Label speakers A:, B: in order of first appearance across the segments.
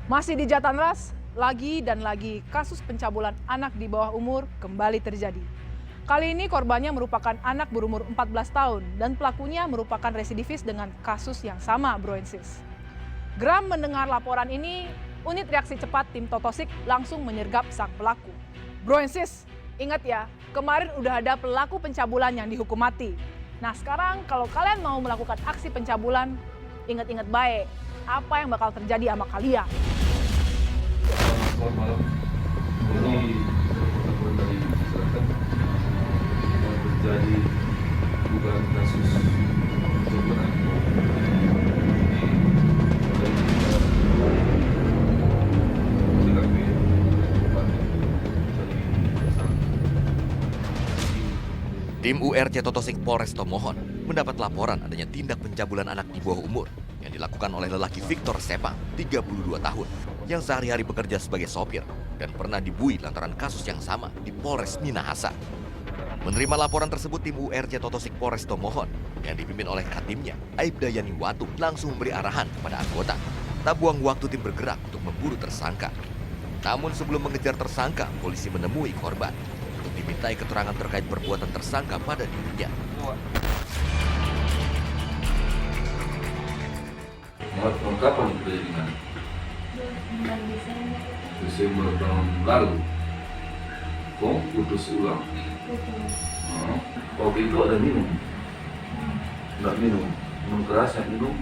A: Masih di Jatanras, lagi dan lagi kasus pencabulan anak di bawah umur kembali terjadi. Kali ini korbannya merupakan anak berumur 14 tahun dan pelakunya merupakan residivis dengan kasus yang sama, Bro and Sis. Geram mendengar laporan ini, unit reaksi cepat tim Totosik langsung menyergap sang pelaku. Bro and Sis, ingat ya, kemarin udah ada pelaku pencabulan yang dihukum mati. Nah sekarang kalau kalian mau melakukan aksi pencabulan, ingat-ingat baik apa yang bakal terjadi sama kalian.
B: Selamat malam. Ini laporan dari masyarakat yang terjadi dugaan kasus pencabulan
C: Tim URC Totosik Polres Tomohon mendapat laporan adanya tindak pencabulan anak di bawah umur yang dilakukan oleh lelaki Victor Sepang, 32 tahun, yang sehari-hari bekerja sebagai sopir dan pernah dibui lantaran kasus yang sama di Polres Minahasa. Menerima laporan tersebut, tim URC Totosik Polres Tomohon yang dipimpin oleh Katimnya, Aibda Yani Watu, langsung memberi arahan kepada anggota. Tak buang waktu tim bergerak untuk memburu tersangka. Namun sebelum mengejar tersangka, polisi menemui korban untuk dimintai keterangan terkait perbuatan tersangka pada dirinya.
B: Kapan kejadian? Desember tahun lalu. Kok putus ulang? Waktu itu ada minum? Nggak minum? Minum keras yang minum?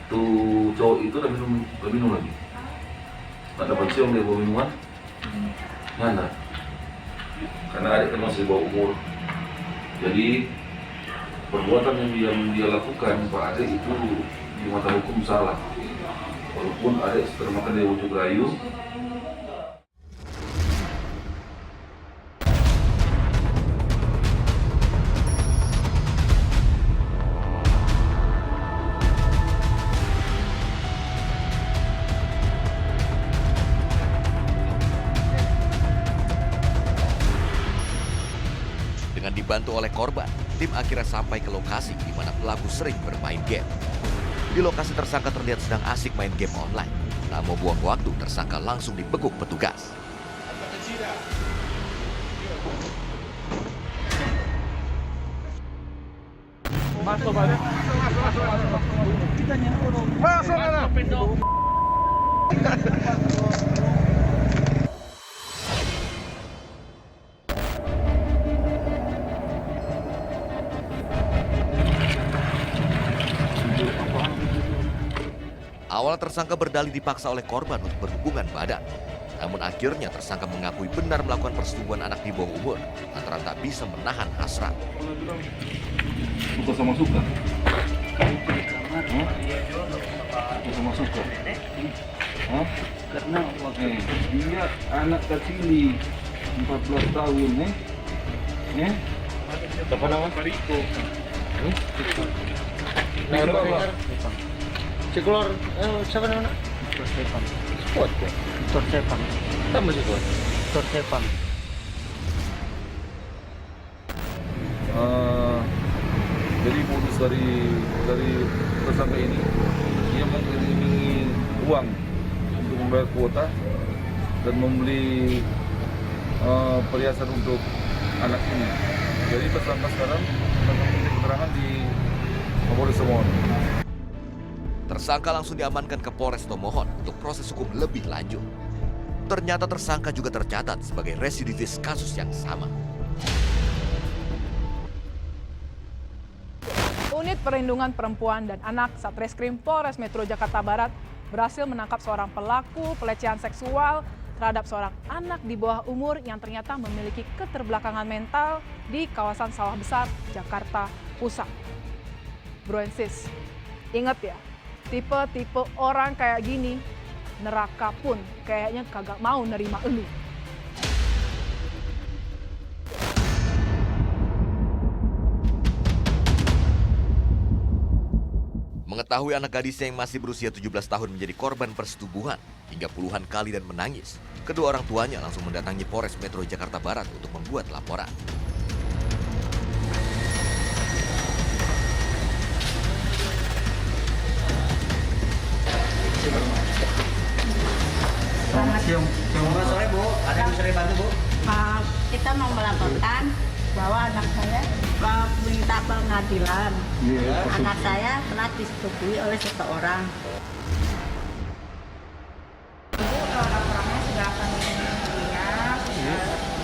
B: Tuh cowok itu udah minum lagi? Nggak dapat cium dia bawa minuman? Mana? Karena adik kan masih bawah umur. Jadi perbuatan yang dia lakukan Pak adik itu di mata hukum salah. Walaupun adik termakan dia bujuk rayu.
C: Dengan dibantu oleh korban, tim akhirnya sampai ke lokasi di mana pelaku sering bermain game. Di lokasi tersangka terlihat sedang asik main game online. Tak mau buang waktu, tersangka langsung dibekuk petugas. Awal tersangka berdalih dipaksa oleh korban untuk berhubungan badan. Namun akhirnya tersangka mengakui benar melakukan persetubuhan anak di bawah umur lantaran tak bisa menahan hasrat.
B: Suka sama suka? Suka sama suka? Karena dia anak kecil 14 tahun Apa nama? Pariko.
D: Ciklor, siapa namanya? Victor Sepang.
B: Kuat kok.
D: Victor Sepang.
B: Tambah sih kuat.
D: Victor Sepang.
B: Jadi modus dari tersangka ini, dia mengiringi uang untuk membayar kuota dan membeli perhiasan untuk anak ini. Jadi tersangka sekarang mengambil keterangan di Mapolres Tomohon.
C: Tersangka langsung diamankan ke Polres Tomohon untuk proses hukum lebih lanjut. Ternyata tersangka juga tercatat sebagai residivis kasus yang sama.
A: Unit Perlindungan Perempuan dan Anak Satreskrim Polres Metro Jakarta Barat berhasil menangkap seorang pelaku pelecehan seksual terhadap seorang anak di bawah umur yang ternyata memiliki keterbelakangan mental di kawasan Sawah Besar, Jakarta Pusat. Bro and Sis, ingat ya, tipe-tipe orang kayak gini, neraka pun kayaknya kagak mau nerima elu.
C: Mengetahui anak gadisnya yang masih berusia 17 tahun menjadi korban persetubuhan hingga puluhan kali dan menangis, kedua orang tuanya langsung mendatangi Polres Metro Jakarta Barat untuk membuat laporan.
E: Kita mau melaporkan bahwa anak saya minta pengadilan. Anak saya telah disetujui oleh seseorang.
F: Laporannya sudah akan dilihat.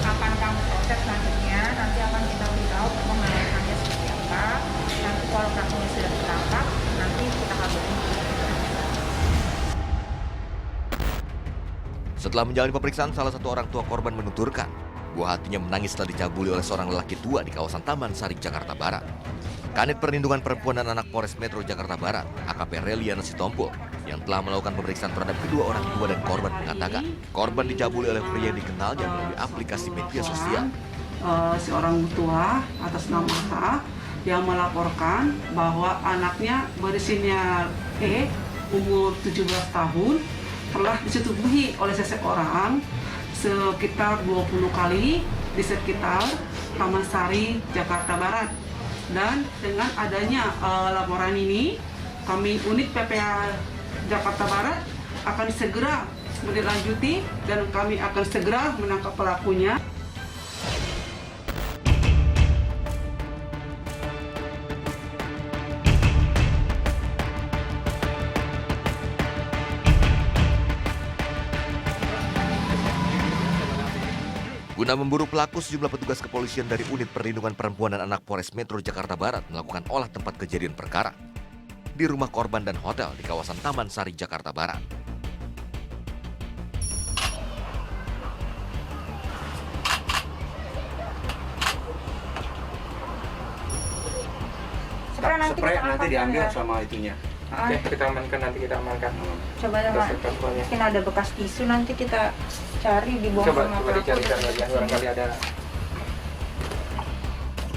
F: Kapan kamu proses selanjutnya, nanti akan kita beritahu penanganannya seperti apa. Nanti kalau pelakunya sudah ditangkap, nanti kita kabarin.
C: Setelah menjalani pemeriksaan, salah satu orang tua korban menuturkan buah hatinya menangis setelah dicabuli oleh seorang lelaki tua di kawasan Taman Sari, Jakarta Barat. Kanit Perlindungan Perempuan dan Anak Polres Metro Jakarta Barat, AKP Reliana Sitompul, yang telah melakukan pemeriksaan terhadap kedua orang tua dan korban mengatakan korban dicabuli oleh pria yang dikenalnya melalui aplikasi media sosial.
G: Seorang tua atas nama H yang melaporkan bahwa anaknya berinisial E umur 17 tahun telah disetubuhi oleh seseorang sekitar 20 kali di sekitar Taman Sari, Jakarta Barat. Dan dengan adanya laporan ini, kami unit PPA Jakarta Barat akan segera menindaklanjuti dan kami akan segera menangkap pelakunya.
C: Guna memburu pelaku, sejumlah petugas kepolisian dari Unit Perlindungan Perempuan dan Anak Polres Metro Jakarta Barat melakukan olah tempat kejadian perkara di rumah korban dan hotel di kawasan Taman Sari, Jakarta Barat.
F: Spray nanti diambil
H: sama itunya.
F: Oke, kita amankan, nanti kita amankan.
H: Coba ya, Pak. Mungkin ada bekas tisu, nanti kita cari di bawah sama
F: Coba dicarikan lagi, barangkali ada.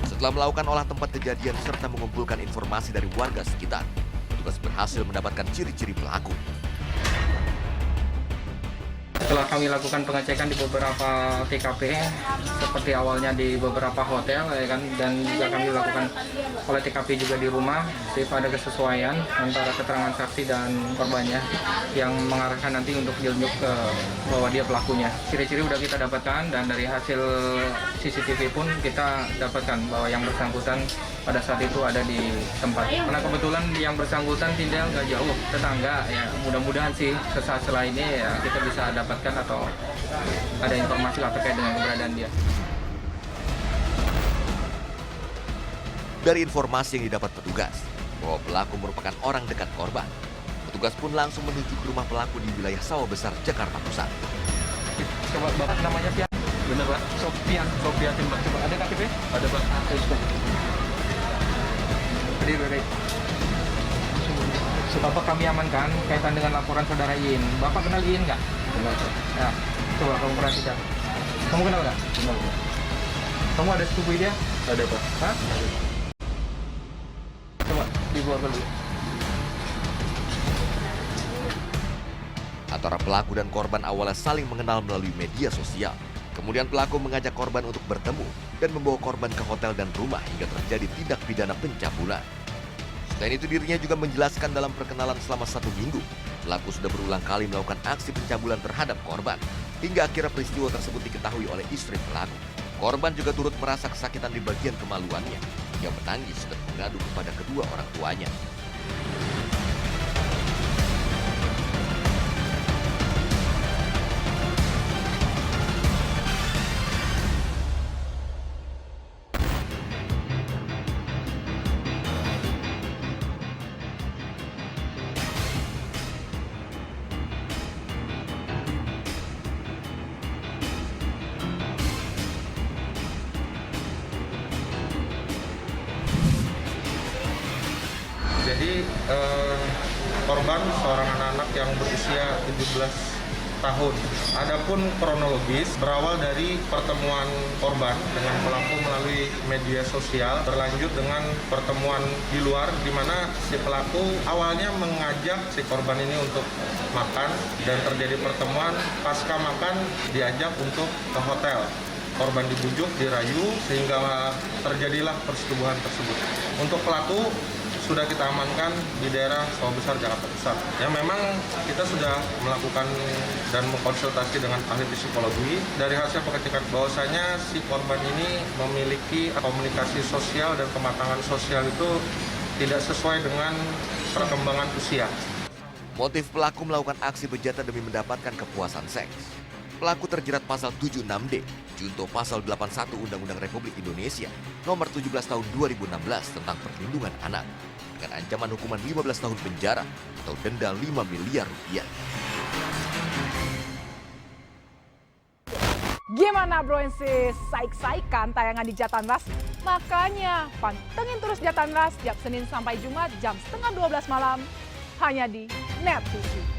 C: Setelah melakukan olah tempat kejadian serta mengumpulkan informasi dari warga sekitar, petugas berhasil mendapatkan ciri-ciri pelaku.
F: Setelah kami lakukan pengecekan di beberapa TKP, seperti awalnya di beberapa hotel, ya kan, dan juga kami lakukan oleh TKP juga di rumah, jadi ada kesesuaian antara keterangan saksi dan korbannya yang mengarahkan nanti untuk diunjuk ke bahwa dia pelakunya. Ciri-ciri udah kita dapatkan dan dari hasil CCTV pun kita dapatkan bahwa yang bersangkutan pada saat itu ada di tempat. Karena kebetulan yang bersangkutan tinggal nggak jauh, tetangga ya. Mudah-mudahan sih setelah ini ya kita bisa dapatkan atau ada informasi lah terkait dengan keberadaan dia.
C: Dari informasi yang didapat petugas bahwa pelaku merupakan orang dekat korban, petugas pun langsung menuju ke rumah pelaku di wilayah Sawah Besar, Jakarta Pusat.
F: Coba Bapak namanya Pian? Bener Pak? Sofian Tembak. Coba ada KTP? Ada Pak. Baik. Bapak kami amankan kaitan dengan laporan saudara Iin. Bapak kenal Iin nggak? Kenal. Ya, coba kamu perhatikan. Kamu kenal nggak? Kenal. Kamu ada sepupu dia? Ada Pak. Hah? Ada. Coba dibawa dulu.
C: Antara pelaku dan korban awalnya saling mengenal melalui media sosial. Kemudian pelaku mengajak korban untuk bertemu dan membawa korban ke hotel dan rumah hingga terjadi tindak pidana pencabulan. Selain itu dirinya juga menjelaskan dalam perkenalan selama 1 minggu, pelaku sudah berulang kali melakukan aksi pencabulan terhadap korban. Hingga akhirnya peristiwa tersebut diketahui oleh istri pelaku. Korban juga turut merasa kesakitan di bagian kemaluannya, hingga menangis dan mengadu kepada kedua orang tuanya.
I: Jadi korban seorang anak-anak yang berusia 17 tahun. Adapun kronologis berawal dari pertemuan korban dengan pelaku melalui media sosial, berlanjut dengan pertemuan di luar di mana si pelaku awalnya mengajak si korban ini untuk makan dan terjadi pertemuan. Pasca makan diajak untuk ke hotel. Korban dibujuk, dirayu sehingga terjadilah persetubuhan tersebut. Untuk pelaku sudah kita amankan di daerah Sawah Besar, Jakarta Pusat. Ya memang kita sudah melakukan dan mengkonsultasi dengan ahli psikologi. Dari hasil pengecekan bahwasanya si korban ini memiliki komunikasi sosial dan kematangan sosial itu tidak sesuai dengan perkembangan usia.
C: Motif pelaku melakukan aksi bejat demi mendapatkan kepuasan seks. Pelaku terjerat pasal 76D, junto pasal 81 Undang-Undang Republik Indonesia nomor 17 tahun 2016 tentang perlindungan anak dengan ancaman hukuman 15 tahun penjara atau denda 5 miliar rupiah.
A: Gimana bro and sis? Saik-saikan tayangan di Jatanras? Makanya pantengin terus Jatanras setiap Senin sampai Jumat jam 11:30 malam hanya di Net TV.